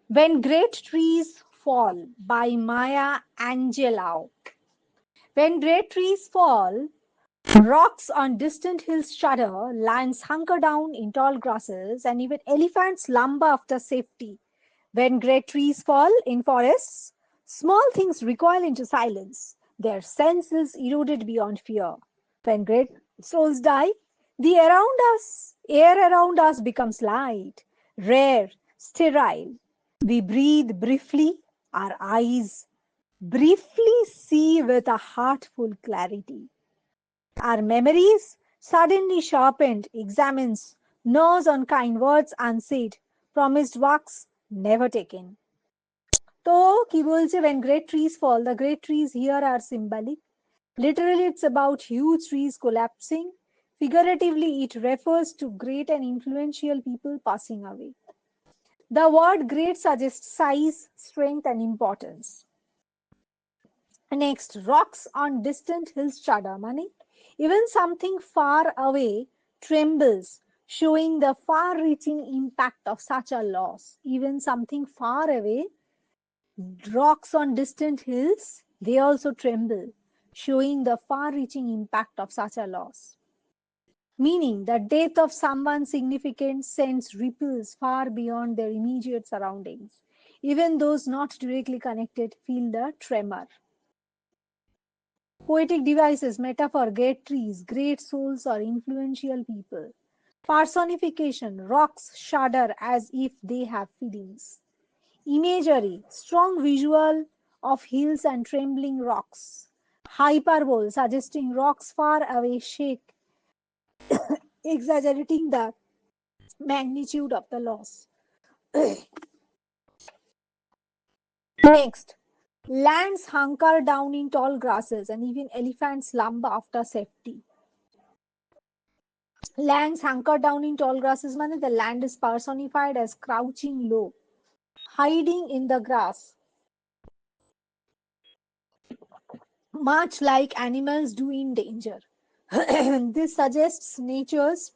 When Great Trees Fall by Maya Angelou. When great trees fall, rocks on distant hills shudder, lions hunker down in tall grasses, and even elephants slumber after safety. When great trees fall in forests, small things recoil into silence, their senses eroded beyond fear. When great souls die, the air around us becomes light, rare, sterile. We breathe briefly, our eyes briefly see with a heartful clarity. Our memories, suddenly sharpened, examines, gnaws on kind words unsaid, promised works never taken. তো কি বলছে when great trees fall, the great trees here are symbolic. Literally, it's about huge trees collapsing. Figuratively, it refers to great and influential people passing away. The word great suggests size, strength, and importance. Next, rocks on distant hills shudder. Mane, even something far away trembles, showing the far-reaching impact of such a loss. Even something far away, rocks on distant hills, they also tremble, showing the far-reaching impact of such a loss. Meaning, the death of someone significant sends ripples far beyond their immediate surroundings. Even those not directly connected feel the tremor. Poetic devices, metaphor, great trees, great souls, or influential people. Personification, rocks shudder as if they have feelings. Imagery, strong visual of hills and trembling rocks. Hyperbole, suggesting rocks far away shake, exaggerating the magnitude of the loss. Next, lands hunker down in tall grasses and even elephants slumber after safety. Lands hunker down in tall grasses means the land is personified as crouching low, hiding in the grass, much like animals do in danger. This suggests nature's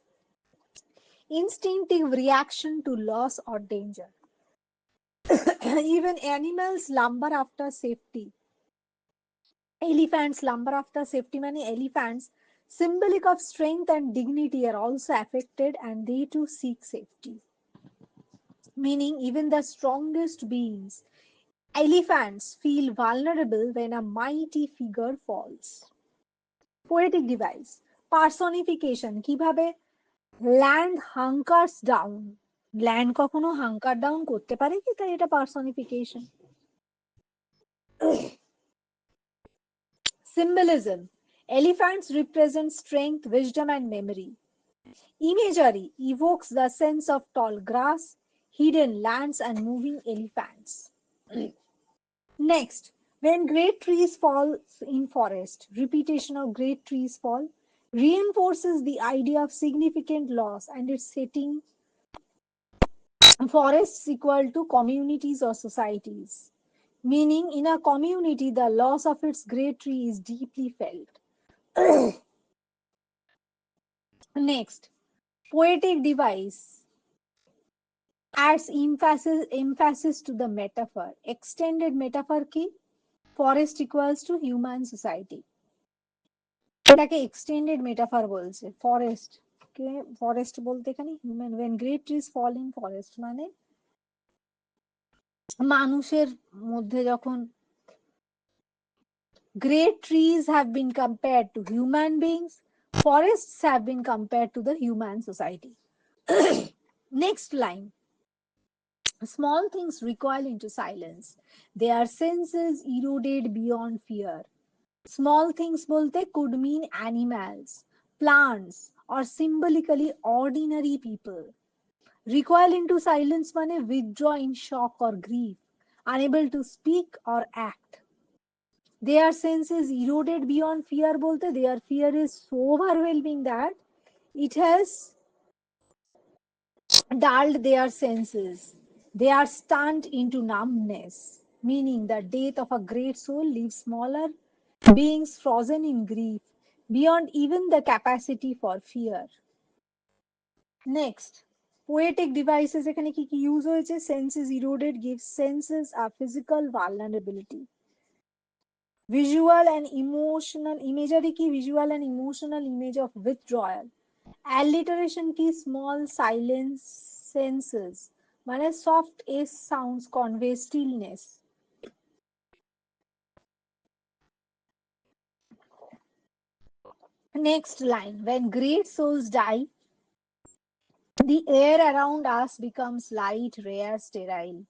instinctive reaction to loss or danger. Even animals slumber after safety. Elephants slumber after safety. Many elephants, symbolic of strength and dignity, are also affected and they too seek safety. Meaning, even the strongest beings, elephants, feel vulnerable when a mighty figure falls. Poetic device, personification, কিভাবে land hunkers down, land কখনো hunker down করতে পারে কি, তাই এটা personification. Symbolism, elephants represent strength, wisdom, and memory. Imagery evokes the sense of tall grass, hidden lands, and moving elephants. Next, when great trees fall in forest, repetition of great trees fall reinforces the idea of significant loss and its setting forests equal to communities or societies. Meaning, in a community, the loss of its great tree is deeply felt. Next, poetic device adds emphasis to the metaphor. Extended metaphor ki forest equals to human society. এটাকে extended মেটাফার বলছে forest কে forest বলতে এখানে human when great trees fall in forest মানে মানুষের মধ্যে যখন great trees have been compared to human beings, forests have been compared to the human society. Next line, small things recoil into silence, their senses eroded beyond fear. Small things bolte could mean animals, plants, or symbolically ordinary people. Recoil into silence mane withdraw in shock or grief, unable to speak or act. Their senses eroded beyond fear bolte their fear is so overwhelming that it has dulled their senses. They are stunned into numbness, meaning the death of a great soul leaves smaller beings frozen in grief, beyond even the capacity for fear. Next, poetic devices এখানে কি কি use হয়েছে? Senses eroded gives senses a physical vulnerability. Visual and emotional imagery কি? Visual and emotional image of withdrawal. Alliteration কি? Small silence senses মানে soft s sounds convey stillness. Next line, when great souls die, the air around us becomes light, rare, sterile.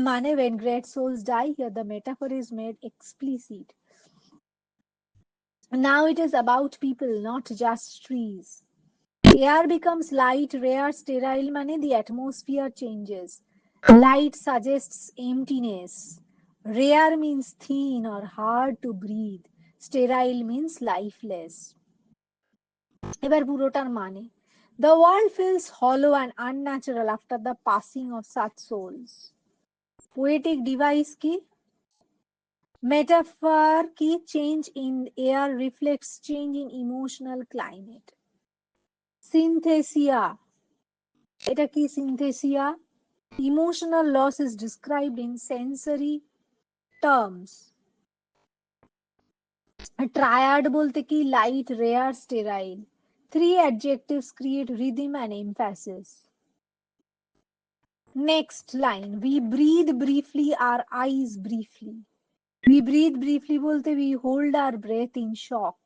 Mane, when great souls die, here the metaphor is made explicit. Now it is about people, not just trees. Air becomes light, rare, sterile, mane the atmosphere changes. Light suggests emptiness. Rare means thin or hard to breathe. Sterile means lifeless. এবার পুরোটার মানে, the world feels hollow and unnatural after the passing of such souls. Poetic device কি? Metaphor কি? Change in air reflects change in emotional climate. Synthesia, এটা কি? Synthesia, emotional loss is described in sensory terms. Triad বলতে কি? Light, rare, sterile. Three adjectives create rhythm and emphasis. Next line, we breathe briefly, our eyes briefly. We breathe briefly bolte we hold our breath in shock.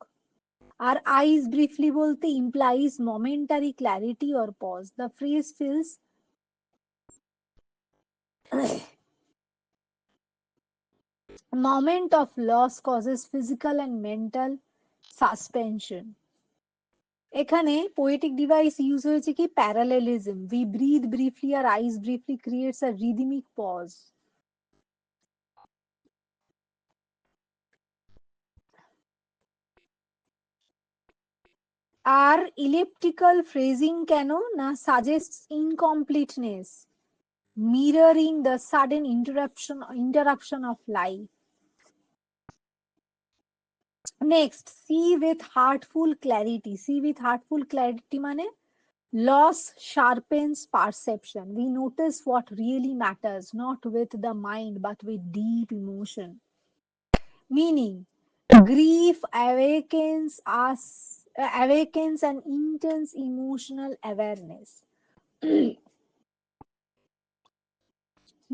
Our eyes briefly bolte implies momentary clarity or pause. The phrase feels moment of loss causes physical and mental suspension. এখানে poetic device use হয়েছে কি? Parallelism. We breathe briefly, our eyes briefly creates a rhythmic pause. R elliptical phrasing কেন? না suggests incompleteness, mirroring the sudden interruption of life. Next, see with heartful clarity. See with heartful clarity মানে loss sharpens perception. We notice what really matters, not with the mind but with deep emotion. Meaning, grief awakens an intense emotional awareness.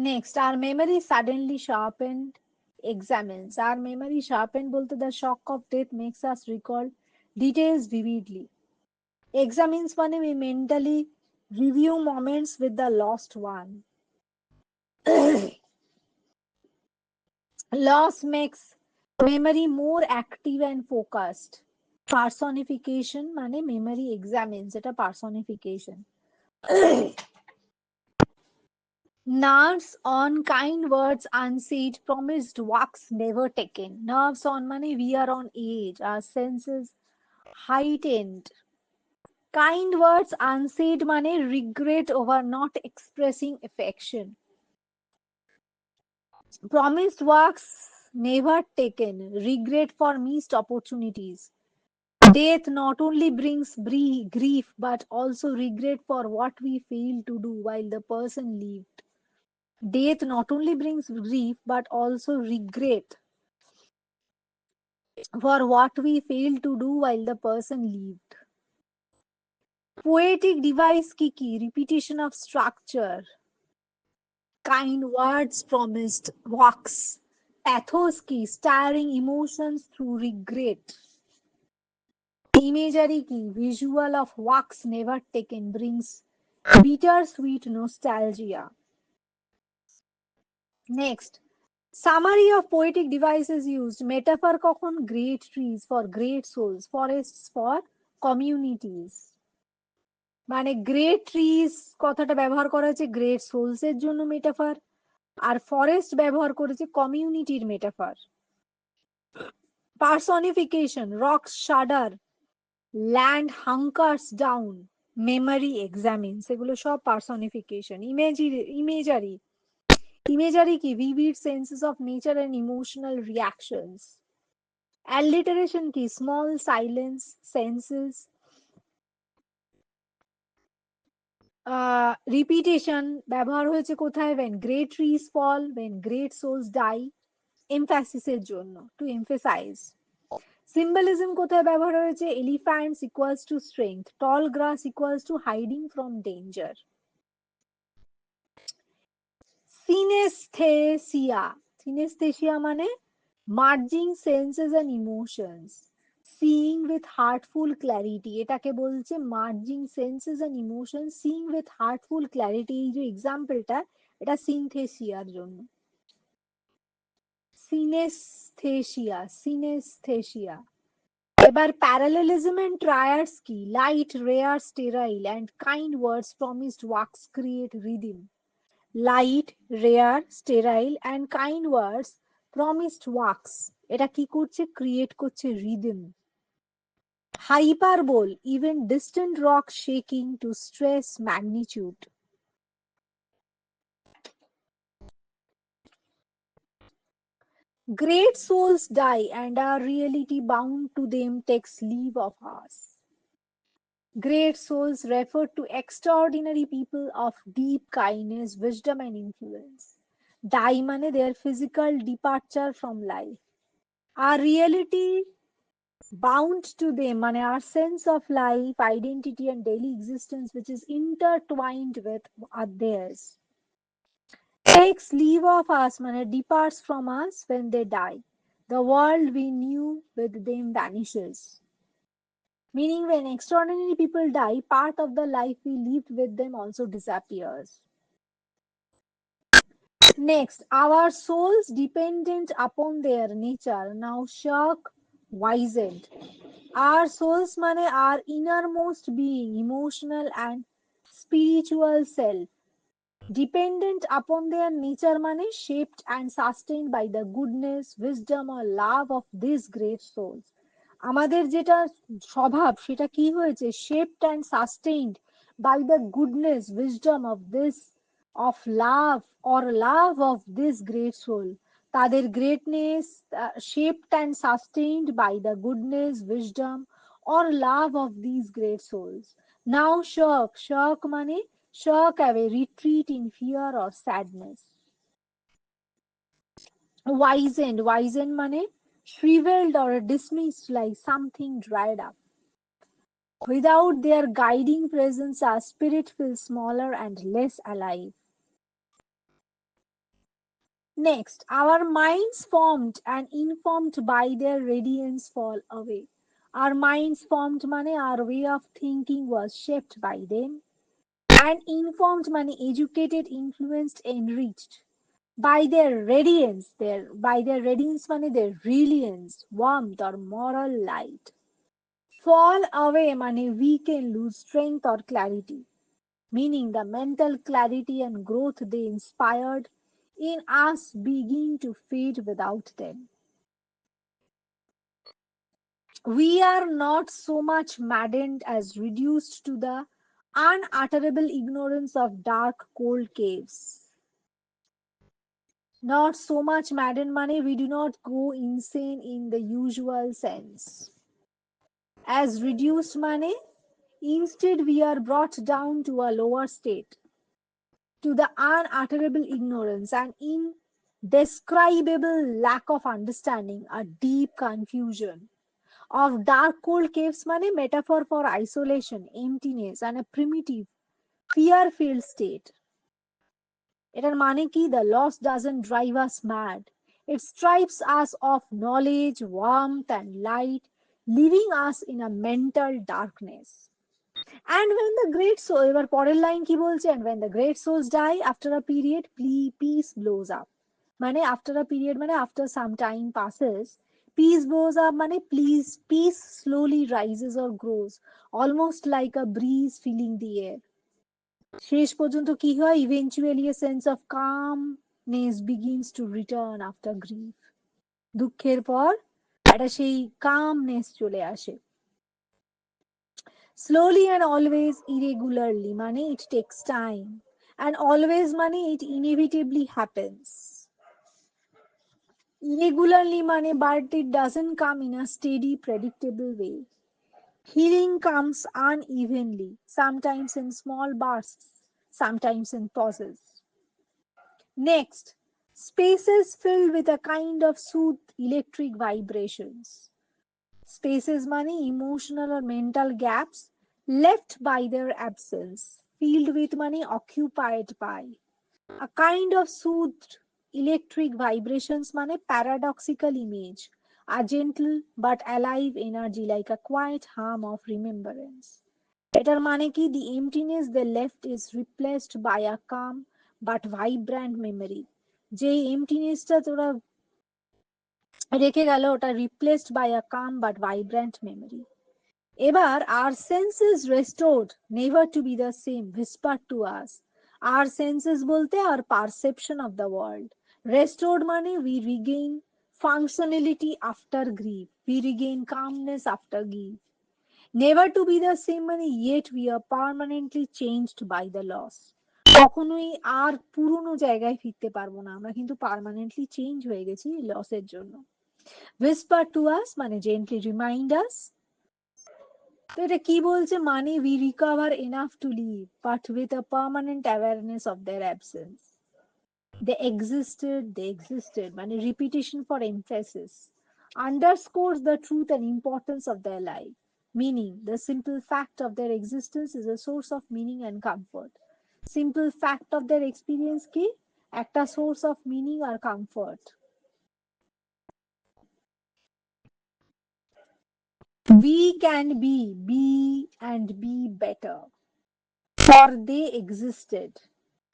Next, our memory suddenly sharpened examines. Our memory sharpened bolte the shock of death makes us recall details vividly. Examines মানে we mentally review moments with the lost one. Loss makes memory more active and focused. Personification মানে memory examines, এটা personification. Nerves on, kind words unsaid, promised works never taken. Nerves on মানে we are on edge, our senses heightened. Kind words unsaid মানে regret over not expressing affection. Promised works never taken, regret for missed opportunities. Death not only brings grief but also regret for what we failed to do while the person lived. Death not only brings grief but also regret for what we failed to do while the person lived. Poetic device কি কি? Repetition of structure, kind words promised works. Pathos কি? Stirring emotions through regret. Imagery কি? Visual of works never taken brings bittersweet nostalgia. Next, summary of poetic devices used. Metaphor কখন? Great trees for great souls, forests for communities. মানে great trees কথাটা ব্যবহার করা হয়েছে great sols এর জন্য মেটাফার, আর forest ব্যবহার করেছে কমিউনিটির metaphor. Personification, rocks shudder, land hunkers down, memory examines, এগুলো সব পার্সনিফিকেশন। ইমেজারি, ইমেজারি কি? vivid senses of nature and emotional reactions. Alliteration কি? small silence senses রিপিটেশন ব্যবহার হয়েছে কোথায়? when great trees fall, when great souls die, এমফ্যাসিসের জন্য, two emphasise. Symbolism কোথায় ব্যবহার হয়েছে? Elephants equals to strength, tall grass equals to hiding from danger. Synaesthesia, synaesthesia মানে merging senses and emotions, seeing with heartful clarity, এটাকে বলছে merging senses and emotion, seeing with heartful clarity. এই যে এক্সাম্পলটা, এটা সিনথেসিয়ার জন্য। Synaesthesia, synaesthesia. এবার প্যারালেলিজম এন্ড ট্রায়াডস কি? Light, rare, sterile and kind words promised wax create rhythm. Light, rare, sterile and kind words promised wax, এটা কি করছে? ক্রিয়েট করছে rhythm. Hyperbole, even distant rock shaking two stress magnitude. Great souls die and our reality bound to them takes leave of us. Great souls refer to extraordinary people of deep kindness, wisdom, and influence. Die মানে their physical departure from life. Our reality bound to them মানে our sense of life, identity, and daily existence, which is intertwined with theirs, takes leave of us মানে departs from us when they die. The world we knew with them vanishes. Meaning, when extraordinary people die, part of the life we lived with them also disappears. Next, our souls dependent upon their nature now shock wizened. Our souls মানে our innermost being, emotional and spiritual self, dependent upon their nature মানে shaped and sustained by the goodness, wisdom or love of these great souls. আমাদের যেটা স্বভাব সেটা কি হয়েছে? shaped and sustained by the goodness, wisdom of this, of love or love of this great soul. তাদের greatness shaped and sustained by the goodness, wisdom or love of these great souls. Now shock, shock মানে shock away, retreat in fear or sadness. Wizened, wizened মানে shriveled or dismissed like something dried up. Without their guiding presence, our spirit feels smaller and less alive. Next, our minds formed and informed by their radiance fall away. Our minds formed মানে our way of thinking was shaped by them, and informed মানে educated, influenced, enriched by their radiance. By their radiance মানে their brilliance, warmth or moral light. Fall away মানে weaken, lose strength or clarity, meaning the mental clarity and growth they inspired in us begin to fade without them. We are not so much maddened as reduced to the unutterable ignorance of dark, cold caves. Not so much maddened মানে we do not go insane in the usual sense. As reduced মানে instead we are brought down to a lower state, to the unutterable ignorance and indescribable lack of understanding, a deep confusion of dark cold caves মানে metaphor for isolation, emptiness and a primitive fear filled state. এটার মানে কি? The loss doesn't drive us mad, it strips us of knowledge, warmth and light, leaving us in a mental darkness. And when the great soul, এবার পরের line কি বলছে? And when the great souls die after a period, peace blows up. মানে after a period মানে after some time passes, peace blows up মানে peace slowly rises or grows, almost like a breeze filling the air. শেষ পর্যন্ত কি হয়? Eventually a sense of calmness begins to return after grief. দুঃখের পর একটা সেই calmness চলে আসে। Slowly and always, irregularly মানে it takes time, and always মানে it inevitably happens. Irregularly মানে but it doesn't come in a steady, predictable way. Healing comes unevenly, sometimes in small bursts, sometimes in pauses. Next, spaces filled with a kind of soothed electric vibrations. Spaces money emotional or mental gaps left by their absence, filled with money occupied by. A kind of soothed electric vibrations মানে paradoxical image, a gentle but alive energy like a quiet hum of remembrance. এটার মানে কি the emptiness they left is replaced by a calm but vibrant memory. যে এমটিনেসটা তোরা রেখে গেল ওটা replaced by a calm but vibrant memory. এবার our senses restored, never to be the same, whispered to us. Our senses বলতে our perception of the world. Restored মানে we regain functionality after grief. We regain calmness after grief. Never to be the same মানে yet we are permanently changed by the loss. কখনোই আর পুরনো জায়গায় ফিরতে পারবো না, আমরা কিন্তু পার্মানেন্টলি চেঞ্জ হয়ে গেছি লসের জন্য। Whisper to us মানে gently remind us. তো এটা কি বলছে মানে we recover enough to live but with a permanent awareness of their absence. They existed মানে repetition for emphasis underscores the truth and importance of their life. Meaning, the simple fact of their existence is a source of meaning and comfort. Simple fact of their experience কি একটা source of meaning or comfort. We can be and be better. For they existed.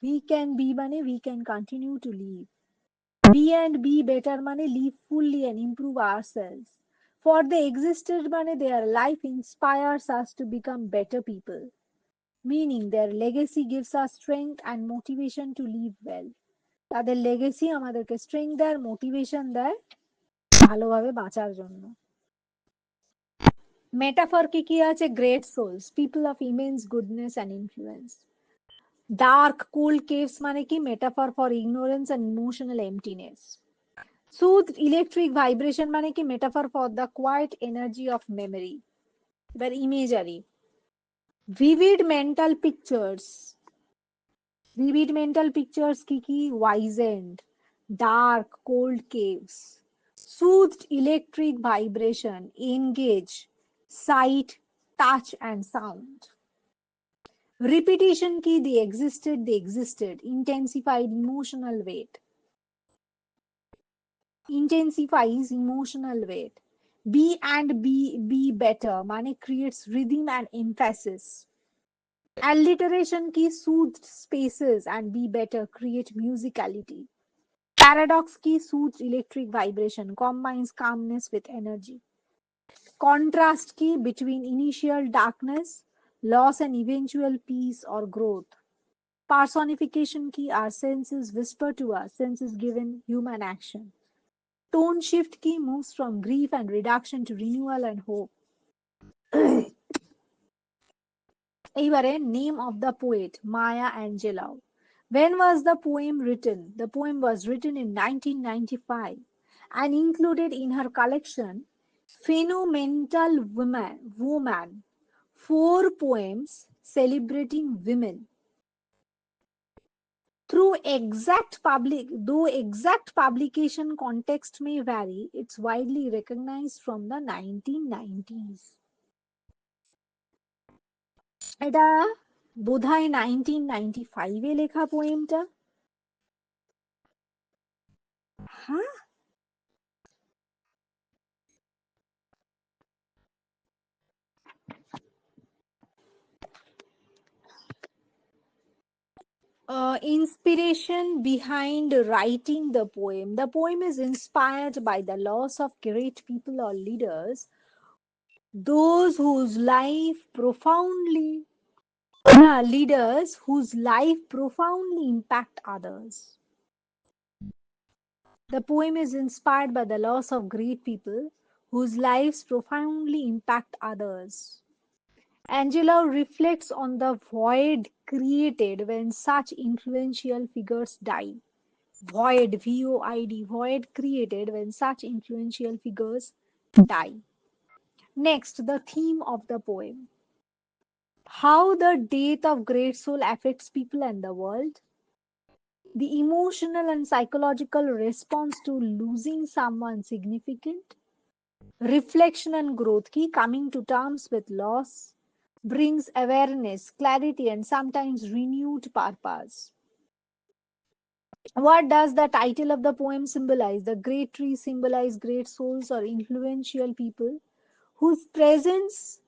We can be মানে we can continue to live. Be and be better মানে live fully and improve ourselves. For they existed মানে their life inspires us to become better people. Meaning their legacy gives us strength and motivation to live well. তাদের legacy আমাদেরকে strength দেয়, motivation দেয় ভালোভাবে বাঁচার জন্য। Metaphor কি আছে? Great souls, people of immense goodness and influence. Dark, cold caves মানে কি metaphor for ignorance and emotional emptiness. Soothed electric vibration মানে কি metaphor for the quiet energy of memory. এবার imagery. Vivid mental pictures. Vivid mental pictures কি wizened, dark, cold caves. Soothed electric vibration, engage, sight, touch and sound. Repetition ki they existed, intensified emotional weight. Intensifies emotional weight. Be and be better mane creates rhythm and emphasis. Alliteration ki soothed spaces and be better create musicality. Paradox ki soothed electric vibration combines calmness with energy. Contrast ki between initial darkness, loss and eventual peace or growth. Personification ki our senses whisper to us, senses given human action. Tone shift ki moves from grief and reduction to renewal and hope. এইবারে name of the poet Maya Angelou. When was the poem written? The poem was written in 1995 and included in her collection Phenomenal Woman, 4 poems celebrating women. Though exact publication context may vary, it's widely recognized from the 1990s. এটা বোধহয় 1995 এ লেখা পোয়েমটা। হ্যাঁ, inspiration behind writing the poem. The poem is inspired by the loss of great people or leaders, those whose life profoundly leaders whose life profoundly impact others. The poem is inspired by the loss of great people whose lives profoundly impact others. Angela reflects on the void created when such influential figures die. Void, VOID, void created when such influential figures die. Next, the theme of the poem. How the death of great soul affects people and the world. The emotional and psychological response to losing someone significant. Reflection and growth. Key coming to terms with loss brings awareness, clarity, and sometimes renewed purpose. What does the title of the poem symbolize? The great trees symbolize great souls or influential people whose presence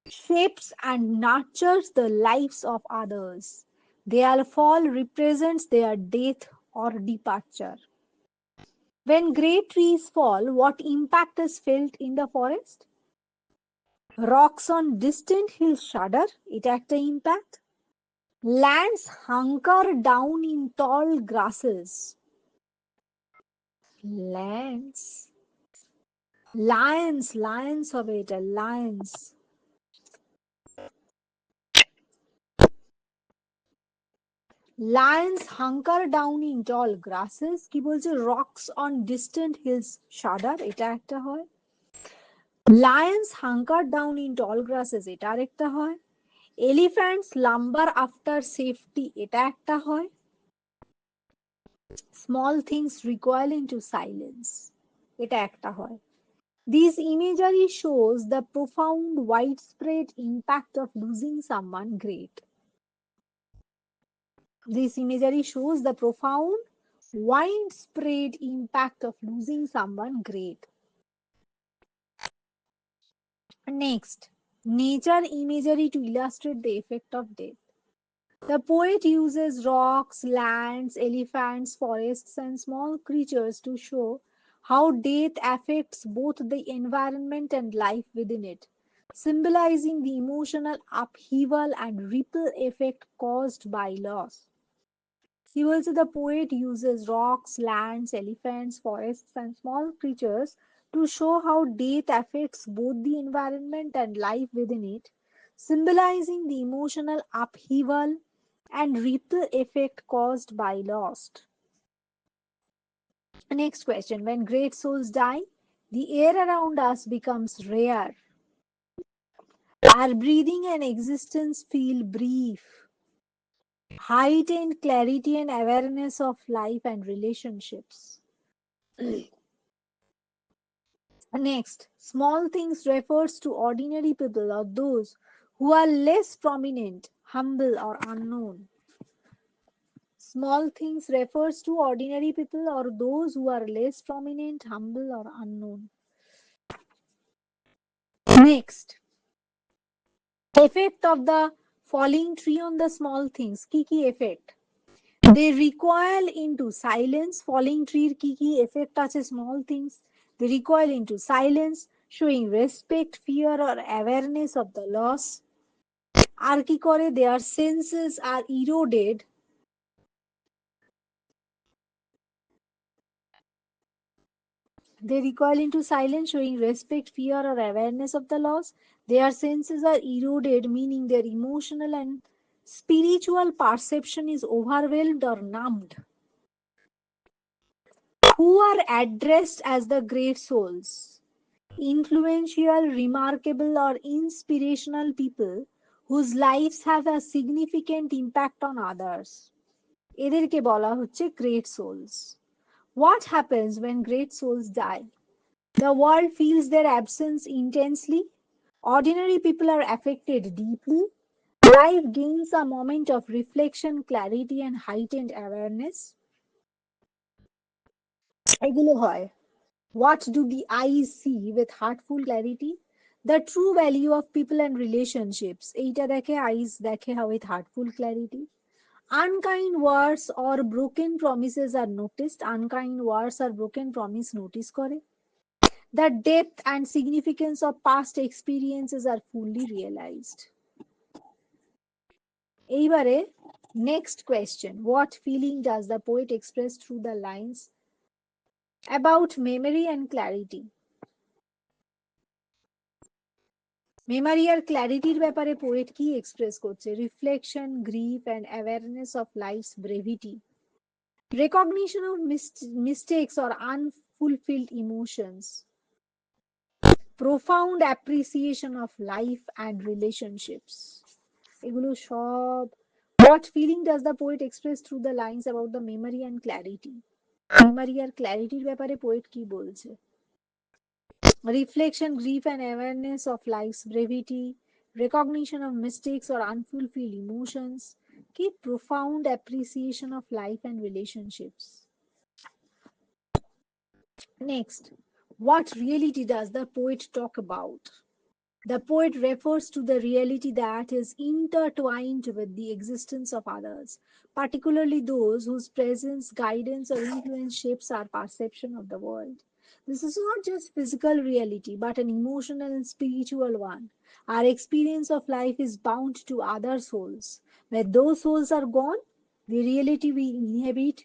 shapes and nurtures the lives of others. Their fall represents their death or departure. When great trees fall, what impact is felt in the forest? Rocks on distant hills shudder, it acts the impact. Lands hunker down in tall grasses. Lands. Lions of it, lions. Lions hunker down in tall grasses. কি বলছে? Rocks on distant hills shudder, এটা একটা হয়। Lions hunker down in tall grasses, এটা আরেকটা হয়। Elephants lumber after safety, এটা একটা হয়। Small things recoil into silence, এটা একটা হয়। This imagery shows the profound widespread impact of losing someone great. This imagery shows the profound widespread impact of losing someone great. Next, nature imagery to illustrate the effect of death. The poet uses rocks, lands, elephants, forests, and small creatures to show how death affects both the environment and life within it, symbolizing the emotional upheaval and ripple effect caused by loss. He also, the poet uses rocks, lands, elephants, forests, and small creatures to show how death affects both the environment and life within it, symbolizing the emotional upheaval and ripple effect caused by loss. Next question. When great souls die, the air around us becomes rare. Our breathing and existence feel brief. Heightened clarity and awareness of life and relationships. Next, small things refers to ordinary people or those who are less prominent, humble, or unknown. Small things refers to ordinary people or those who are less prominent, humble, or unknown. Next, effect of the falling tree on the small things. Kiki effect. They recoil into silence. Falling tree kiki effect touches small things. They recoil into silence, showing respect, fear, or awareness of the loss. আর কি করে? Their senses are eroded. They recoil into silence, showing respect, fear, or awareness of the loss. Their senses are eroded, meaning their emotional and spiritual perception is overwhelmed or numbed. Who are addressed as the great souls? Influential, remarkable, or inspirational people whose lives have a significant impact on others. এদেরকে বলা হচ্ছে great souls. What happens when great souls die? The world feels their absence intensely. Ordinary people are affected deeply. Life gains a moment of reflection, clarity, and heightened awareness. এগুলো হয়। What do the eyes see with heartful clarity? The true value of people and relationships. এইটা দেখে eyes দেখে with heartful clarity. Unkind words or broken promises are noticed. Unkind words or broken promise notice করে। The depth and significance of past experiences are fully realized. এইবারে next question. What feeling does the poet express through the lines about memory and clarity? Memari আর ক্ল্যারিটির ব্যাপারে poet কি express করছে? Reflection, grief and awareness of life's brevity, recognition of mistakes or unfulfilled emotions, profound appreciation of life and relationships. এগুলো সব what feeling does the poet express through the lines about the memory and clarity? Memari আর ক্ল্যারিটির ব্যাপারে poet কি বলছে? Reflection, grief, and awareness of life's brevity, recognition of mistakes or unfulfilled emotions, keep profound appreciation of life and relationships. Next, what reality does the poet talk about? The poet refers to the reality that is intertwined with the existence of others, particularly those whose presence, guidance, or influence shapes our perception of the world. This is not just physical reality, but an emotional and spiritual one. Our experience of life is bound to other souls. When those souls are gone, the reality we inhabit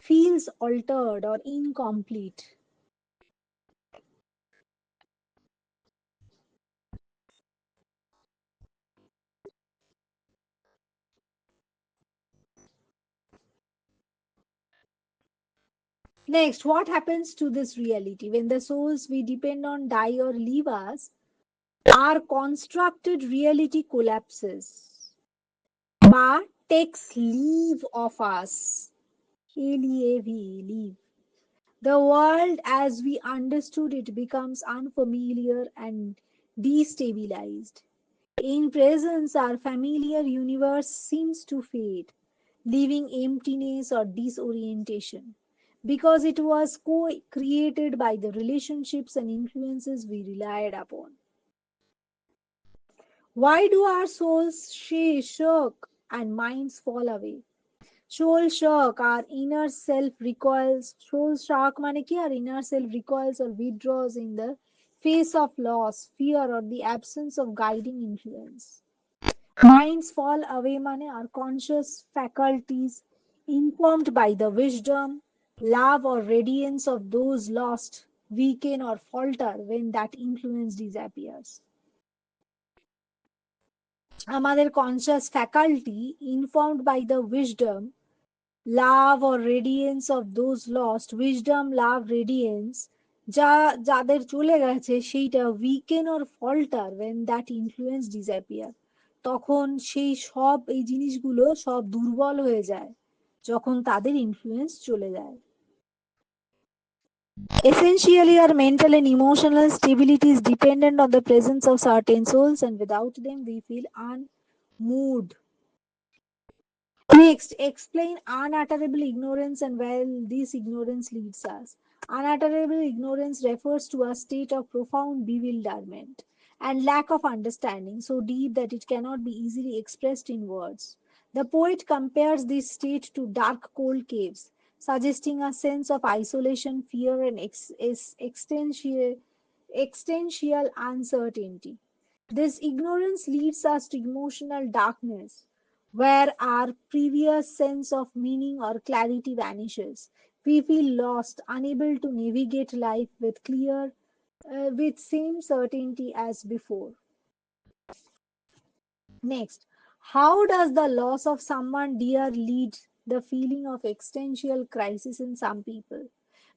feels altered or incomplete. Next, what happens to this reality when the souls we depend on die or leave us? Our constructed reality collapses but takes leave of us. LEAV, leave. The world as we understood it becomes unfamiliar and destabilized. In presence, our familiar universe seems to fade, leaving emptiness or disorientation, because it was co created by the relationships and influences we relied upon. Why do our souls shirk and minds fall away? Soul shock, our inner self recoils. Soul shock মানে কি? Our inner self recoils or withdraws in the face of loss, fear, or the absence of guiding influence. Minds fall away মানে our conscious faculties, informed by the wisdom, love, or radiance of those lost, weaken or falter when that influence disappears. আমাদের conscious faculty, informed by the wisdom, love or radiance of those lost, wisdom, love, radiance, যা যাদের চলে গেছে সেইটা weaken or falter when that influence disappear, তখন সেই সব এই জিনিসগুলো সব দুর্বল হয়ে যায় যখন তাদের ইনফ্লুয়েন্স চলে যায়। Essentially, our mental and emotional stability is dependent on the presence of certain souls, and without them, we feel unmoved. Next, explain unutterable ignorance and where this ignorance leads us. Unutterable ignorance refers to a state of profound bewilderment and lack of understanding so deep that it cannot be easily expressed in words. The poet compares this state to dark, cold caves, suggesting a sense of isolation, fear, and existential uncertainty. This ignorance leads us to emotional darkness, where our previous sense of meaning or clarity vanishes. We feel lost, unable to navigate life with same certainty as before. Next, how does the loss of someone dear lead the feeling of existential crisis in some people?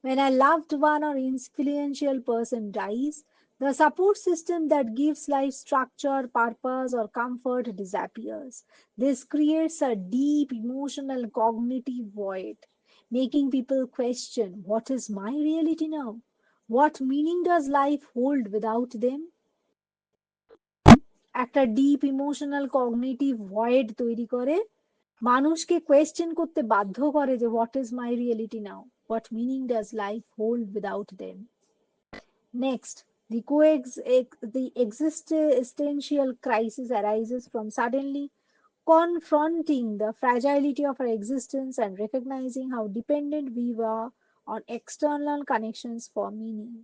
When a loved one or influential person dies, the support system that gives life structure, purpose, or comfort disappears. This creates a deep emotional cognitive void, making people question, what is my reality now? What meaning does life hold without them? একটা deep emotional cognitive void তৈরি করে, মানুষকে question করতে বাধ্য করে যে what is my reality now, what meaning does life hold without them. Next, the existential crisis arises from suddenly confronting the fragility of our existence and recognizing how dependent we were on external connections for meaning.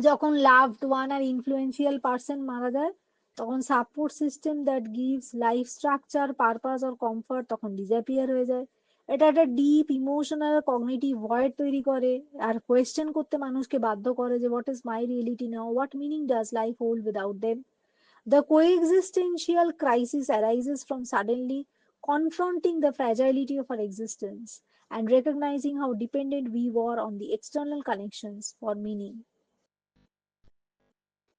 যখন loved one আর influential person মারা যায়, তখন support system that gives life structure, purpose or comfort তখন disappear হয়ে যায়। এটা একটা deep emotional cognitive void তৈরি করে আর কোয়েশ্চেন করতে মানুষকে বাধ্য করে যে what is my reality now, what meaning does life hold without them. The coexistential crisis arises from suddenly confronting the fragility of our existence and recognizing how dependent we were on the external connections for meaning.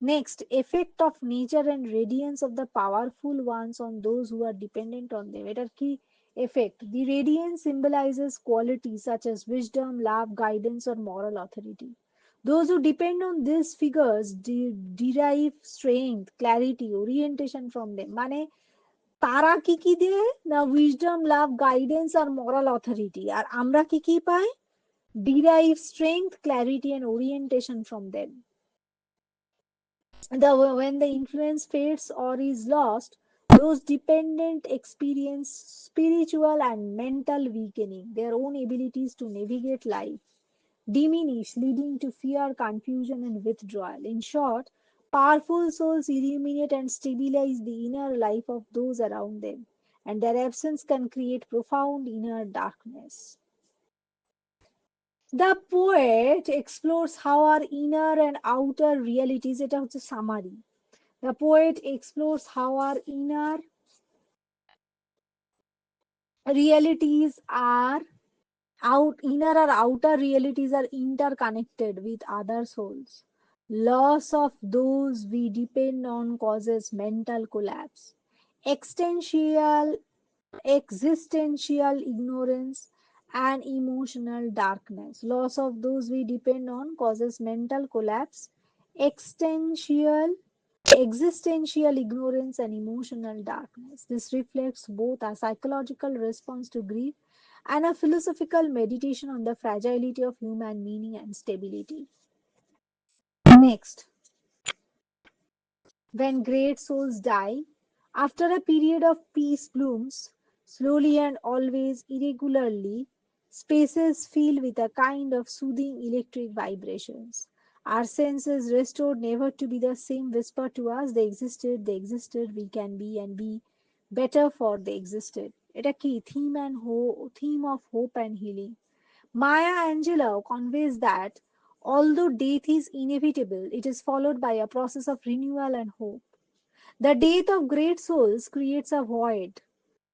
Next, effect of nature and radiance of the powerful ones on those who are dependent on them. It are key effect. The radiance symbolizes qualities such as wisdom, love, guidance, or moral authority. Those who depend on these figures derive strength, clarity, orientation from them. মানে তারা কি কি দেয় না wisdom লাভ guidance আর moral authority আর আমরা কি কি পাই derive strength clarity and orientation from them. When the influence fades or is lost, those dependent experience spiritual and mental weakening. Their own abilities to navigate life diminish, leading to fear, confusion, and withdrawal. In short, powerful souls illuminate and stabilize the inner life of those around them, and their absence can create profound inner darkness. The poet explores how our inner and outer realities, এটা হচ্ছে summary. The poet explores how our realities are inner or outer realities are interconnected with other souls. Loss of those we depend on causes mental collapse. Existential existential ignorance and emotional darkness. Loss of those we depend on causes mental collapse, existential ignorance, and emotional darkness. This reflects both a psychological response to grief and a philosophical meditation on the fragility of human meaning and stability. Next, when great souls die, after a period of peace blooms, slowly and always irregularly, spaces fill with a kind of soothing electric vibrations. Our senses restored never to be the same whisper to us, they existed, we can be and be better for they existed. It a key theme of hope and healing. Maya Angelou conveys that although death is inevitable, it is followed by a process of renewal and hope. The death of great souls creates a void,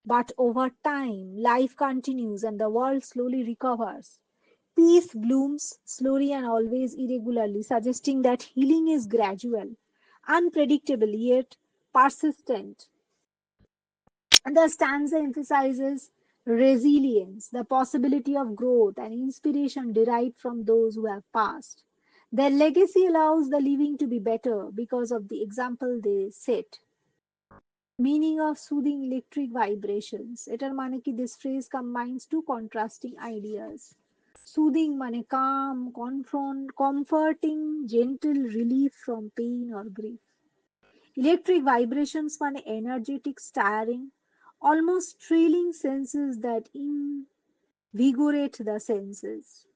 but over time, life continues and the world slowly recovers. Peace blooms slowly and always irregularly, suggesting that healing is gradual, unpredictable, yet persistent. The stanza emphasizes resilience, the possibility of growth, and inspiration derived from those who have passed. Their legacy allows the living to be better because of the example they set. Meaning of soothing electric vibrations. এটার মানে কি this phrase combines two contrasting ideas. Soothing মানে calm, comforting, gentle relief from pain or grief. Electric vibrations মানে energetic, stirring, almost thrilling senses that invigorate the senses.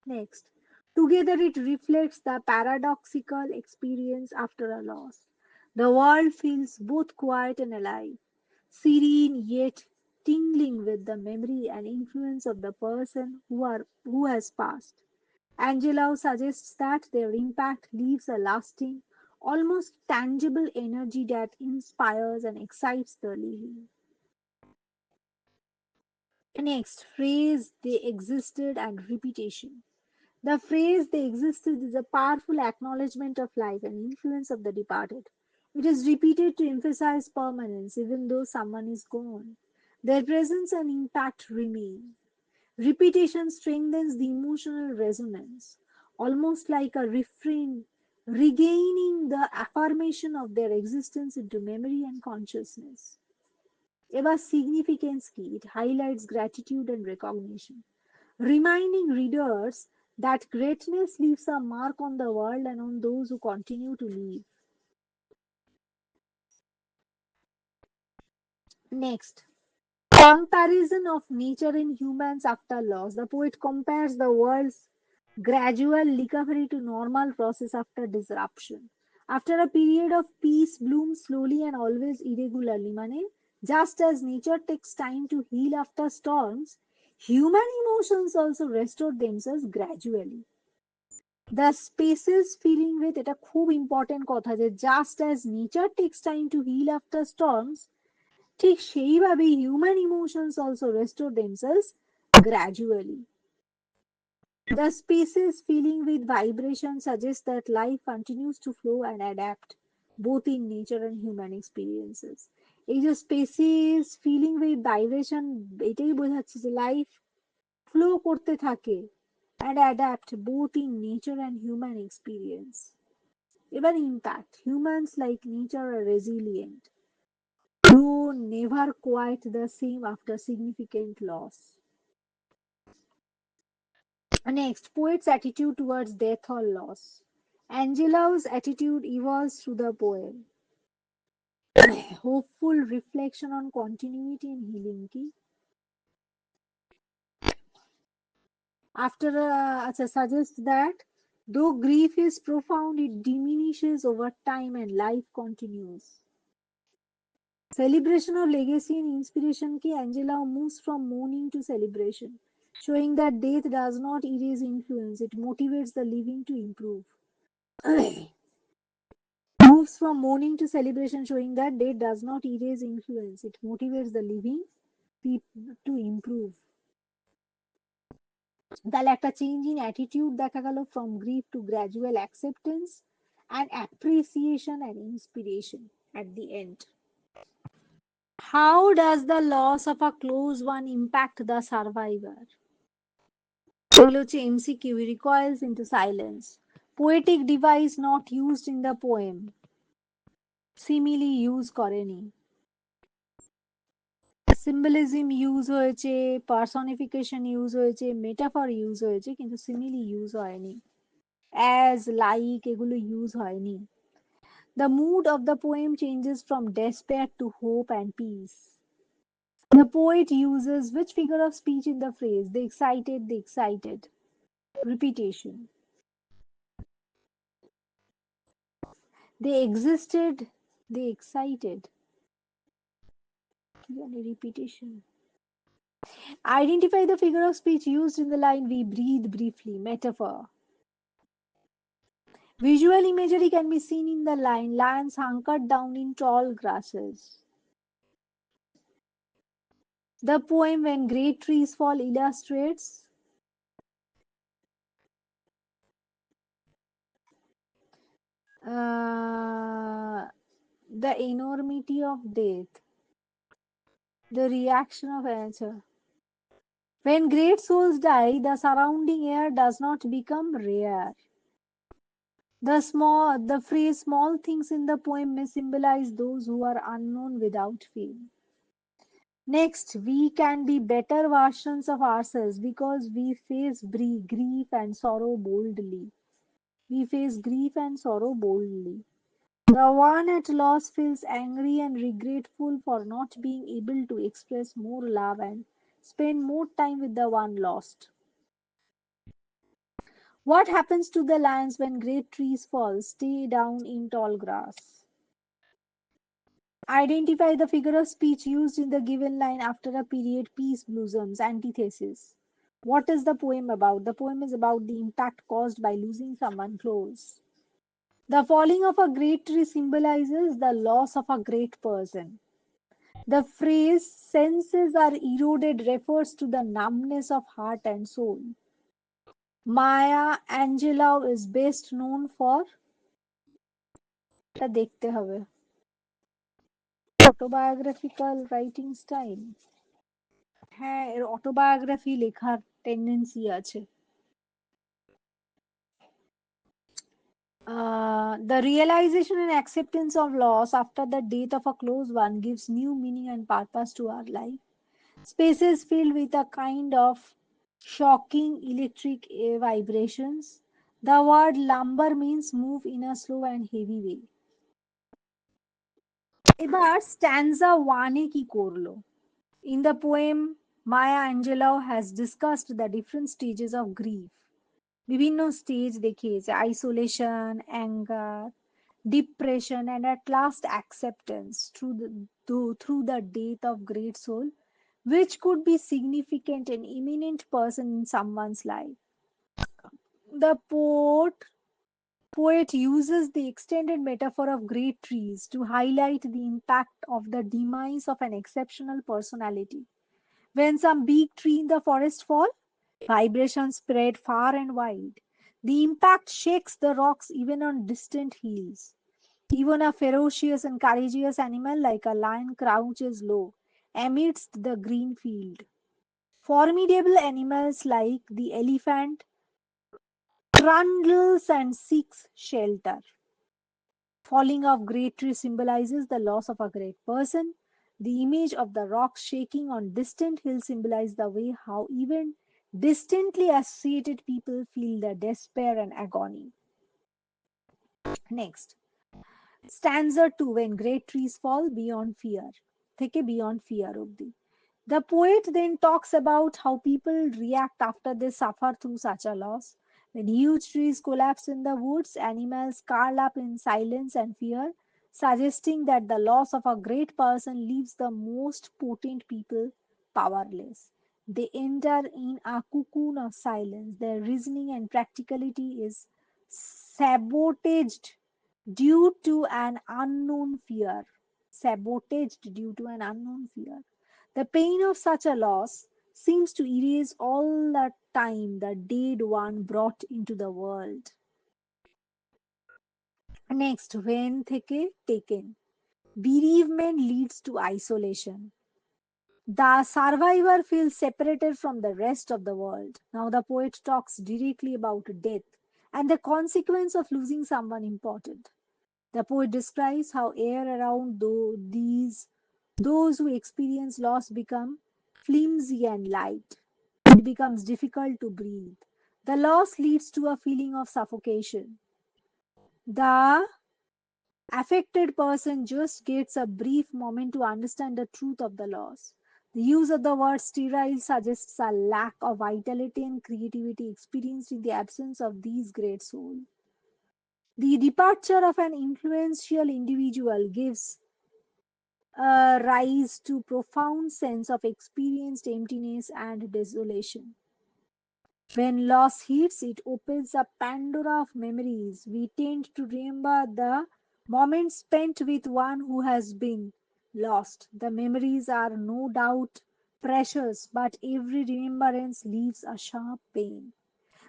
Next, together it reflects the paradoxical experience after a loss. The world feels both quiet and alive, serene yet tingling with the memory and influence of the person who has passed. Angelou suggests that their impact leaves a lasting, almost tangible energy that inspires and excites the living. Next, phrase they existed and repetition. The phrase they existed is a powerful acknowledgement of life and influence of the departed. It is repeated to emphasize permanence even though someone is gone. Their presence and impact remain. Repetition strengthens the emotional resonance, almost like a refrain, regaining the affirmation of their existence into memory and consciousness. এবার significance কি? It highlights gratitude and recognition, reminding readers that greatness leaves a mark on the world and on those who continue to live. Next, comparison of nature and humans after loss. The poet compares the world's gradual recovery to normal process after disruption. After a period of peace blooms slowly and always irregularly. মানে just as nature takes time to heal after storms, human emotions also restore themselves gradually. The spaces filling with এটা খুব important কথা যে just as nature takes time to heal after storms, ঠিক সেইভাবেই human emotions also restore themselves gradually. The spaces filling with vibration suggests that life continues to flow and adapt, both in nature and human experiences. এই যে species feeling with vibration, এটাই বোঝাচ্ছে যে life flow করতে থাকে and adapt both in nature and human experience. এবার impact. Humans like nature are resilient, though never quite the same after significant loss. Next, poet's attitude towards death or loss. Angela's attitude evolves through the poem. Hopeful reflection on continuity and healing. Ki? After suggests that though grief is profound, it diminishes over time and life continues. Celebration of legacy and inspiration ki Angela moves from mourning to celebration, showing that death does not erase influence, it motivates the living to improve. Moves from mourning to celebration, showing that death does not erase influence, it motivates the living to improve. তাহলে একটা change in attitude দেখা গেল from grief to gradual acceptance and appreciation and inspiration at the end. How does the loss of a close one impact the survivor? এগুলো হচ্ছে MCQ, recoils into silence. Poetic device not used in the poem. Simile use করেনি। Symbolism use হয়েছে, personification use হয়েছে, metaphor use হয়েছে, কিন্তু simile use হয়নি। As, like এগুলো use হয়নি। The mood of the poem changes from despair to hope and peace. The poet uses which figure of speech in the phrase? The excited, the excited. Repetition. They existed, they excited. Repetition. Identify the figure of speech used in the line we breathe briefly. Metaphor. Visual imagery can be seen in the line lions hunkered down in tall grasses. The poem When Great Trees Fall illustrates the enormity of death, the reaction of nature. When great souls die, the surrounding air does not become rare. The phrase small things in the poem may symbolize those who are unknown without fame. Next, we can be better versions of ourselves because we face grief and sorrow boldly. We face grief and sorrow boldly. The one at loss feels angry and regretful for not being able to express more love and spend more time with the one lost. What happens to the lions when great trees fall? Stay down in tall grass. Identify the figure of speech used in the given line after a period peace blossoms. Antithesis. What is the poem about? The poem is about the impact caused by losing someone close. The falling of a great tree symbolizes the loss of a great person. The phrase senses are eroded refers to the numbness of heart and soul. Maya Angelou is best known for দেখতে হবে autobiographical writing style. হ্যাঁ, এর autobiography লেখার tendency আছে। The realization and acceptance of loss after the death of a close one gives new meaning and purpose to our life. Spaces filled with a kind of shocking electric vibrations. The word lumber means move in a slow and heavy way. এবার স্ট্যান্জা ওয়ানে কি করলো? In the poem, Maya Angelou has discussed the different stages of grief. বিভিন্ন stage দেখিয়েছে, isolation, anger, depression, and at last acceptance through the death of great soul, which could be significant and imminent person in someone's life. The poet uses the extended metaphor of great trees to highlight the impact of the demise of an exceptional personality. When some big tree in the forest fall, Vibrations spread far and wide. The impact shakes the rocks even on distant hills. Even a ferocious and courageous animal like a lion crouches low amidst the green field. Formidable animals like the elephant trundles and seeks shelter. Falling of great tree symbolizes the loss of a great person. The image of the rocks shaking on distant hills symbolizes the way how even distantly associated people feel the despair and agony. Next, stanza 2, when great trees fall beyond fear. থেকে beyond fear অব্দি. The poet then talks about how people react after they suffer through such a loss. When huge trees collapse in the woods, animals curl up in silence and fear, suggesting that the loss of a great person leaves the most potent people powerless. They enter in a cocoon of silence. Their reasoning and practicality is sabotaged due to an unknown fear. Sabotaged due to an unknown fear. The pain of such a loss seems to erase all the time the dead one brought into the world. Next, when থেকে taken. Bereavement leads to isolation. The survivor feels separated from the rest of the world. Now the poet talks directly about death and the consequence of losing someone important. The poet describes how air around those who experience loss become flimsy and light. It becomes difficult to breathe. The loss leads to a feeling of suffocation. The affected person just gets a brief moment to understand the truth of the loss. The use of the word sterile suggests a lack of vitality and creativity experienced in the absence of these great souls. The departure of an influential individual gives rise to profound sense of experienced emptiness and desolation. When loss hits, it opens a Pandora of memories. We tend to remember the moments spent with one who has been lost. The memories are no doubt precious, but every remembrance leaves a sharp pain.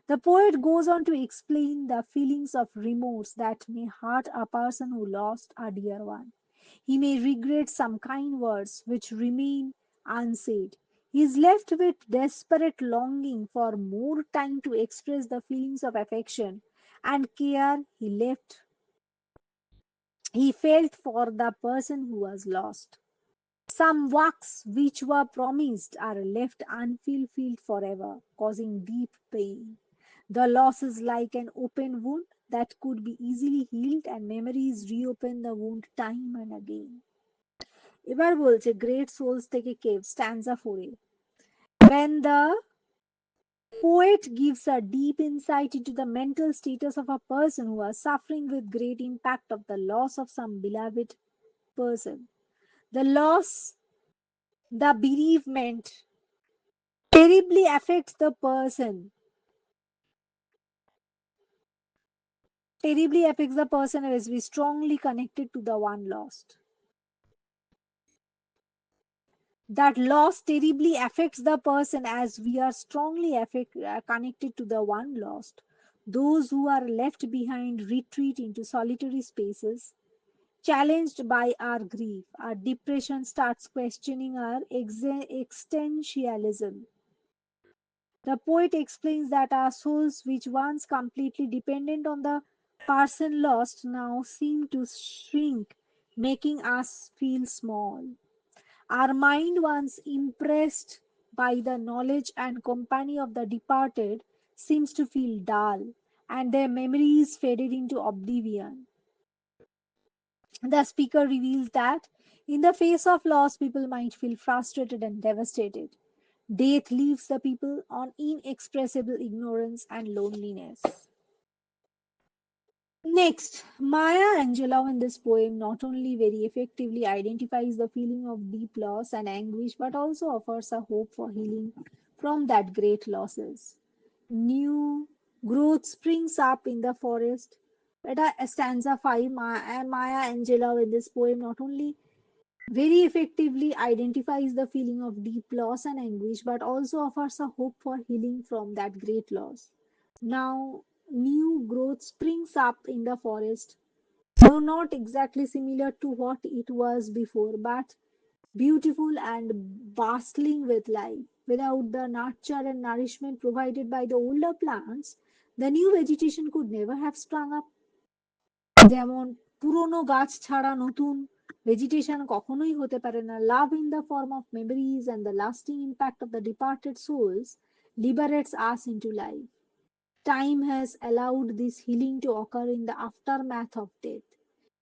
The poet goes on to explain the feelings of remorse that may hurt a person who lost a dear one. He may regret some kind words which remain unsaid. He is left with desperate longing for more time to express the feelings of affection and care he felt for the person who was lost. Some works which were promised are left unfulfilled forever, causing deep pain. The loss is like an open wound that could be easily healed, and memories reopen the wound time and again. এবার বলছে great sols থেকে cave স্ট্যান্সা 4 when the poet gives a deep insight into the mental status of a person who is suffering with great impact of the loss of some beloved person. The loss, the bereavement terribly affects the person, terribly affects the person who is strongly connected to the one lost. That loss terribly affects the person as we are strongly connected to the one lost. Those who are left behind retreat into solitary spaces, challenged by our grief. Our depression starts questioning our existentialism. The poet explains that our souls, which once completely dependent on the person lost, now seem to shrink, making us feel small. Our mind, once impressed by the knowledge and company of the departed, seems to feel dull, and their memories faded into oblivion. The speaker reveals that in the face of loss, people might feel frustrated and devastated. Death leaves the people on inexpressible ignorance and loneliness. Next, Maya Angelou in this poem not only very effectively identifies the feeling of deep loss and anguish but also offers a hope for healing from that great losses. New growth springs up in the forest. At stanza 5, Maya Angelou in this poem not only very effectively identifies the feeling of deep loss and anguish, but also offers a hope for healing from that great loss. Now, new growth springs up in the forest, though not exactly similar to what it was before, but beautiful and bustling with life. Without the nurture and nourishment provided by the older plants, the new vegetation could never have sprung up. যেমন পুরনো গাছ ছাড়া নতুন vegetation কখনোই হতে পারে না. Love in the form of memories and the lasting impact of the departed souls liberates us into life. Time has allowed this healing to occur in the aftermath of death.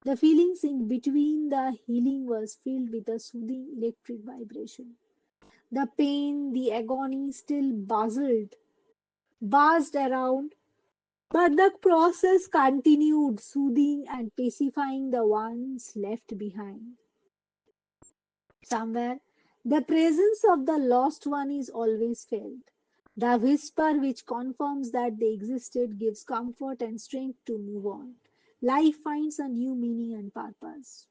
The feelings in between the healing was filled with a soothing electric vibration. The pain, the agony still buzzed around, but the process continued, soothing and pacifying the ones left behind. Somewhere, the presence of the lost one is always felt. The whisper which confirms that they existed gives comfort and strength to move on. Life finds a new meaning and purpose.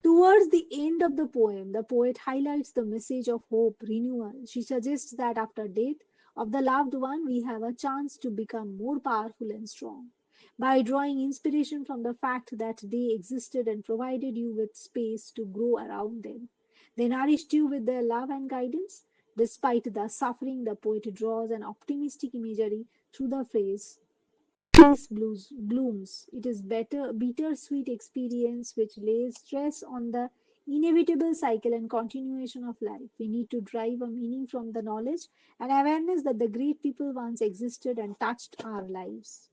Towards the end of the poem, the poet highlights the message of hope, renewal. She suggests that after death of the loved one, we have a chance to become more powerful and strong. By drawing inspiration from the fact that they existed and provided you with space to grow around them, they nourished you with their love and guidance. Despite the suffering, the poet draws an optimistic imagery through the phrase peace blooms. It is bittersweet experience which lays stress on the inevitable cycle and continuation of life. We need to drive a meaning from the knowledge and awareness that the great people once existed and touched our lives.